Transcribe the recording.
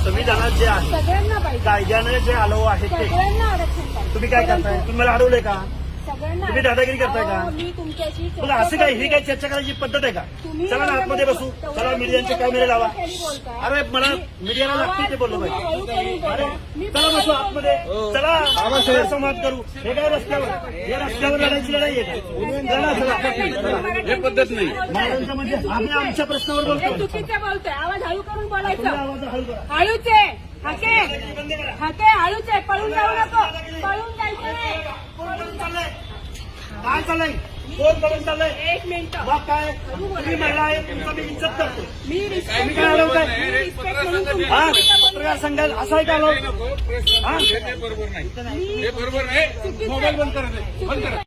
संविधानात जे आहे, कायद्याने जे आलो आहे ते तुम्ही काय करताय? तुम्ही मला अडवलंय का? तुम्ही दादागिरी करताय का? तुला असं काय, ही काय चर्चा करायची पद्धत आहे का? चला ना आतमध्ये बसू, चला मीडियाचे कॅमेरे लावा. अरे मला मीडियाला लागते ते बोललो पाहिजे. अरे चला बसू आतमध्ये, चला संवाद करू. हे काय रस्त्यावर, या रस्त्यावर लढायची लढाई आहे का? हे पद्धत नाही. म्हणजे आम्ही आमच्या प्रश्नावर बोलतो. चुकीचं बोलतोय, आवाज हळू करून बोलायचं. आवाज हळू करा. हळूच आहे, हाके हाके हळूच आहे. पळून जाऊ नको, पळून जायचं नाही. काय चाललंय? कोण पळून चाललंय? एक मिनिट. मग काय, तुम्ही महिला आहे, तुमचा मी इज्जत करतो. मी तुम्ही काय अडवताय? हा, पत्रकार संघात असं आहे का आलो? हे बरोबर नाही, हे बरोबर नाही. मोबाईल बंद करा.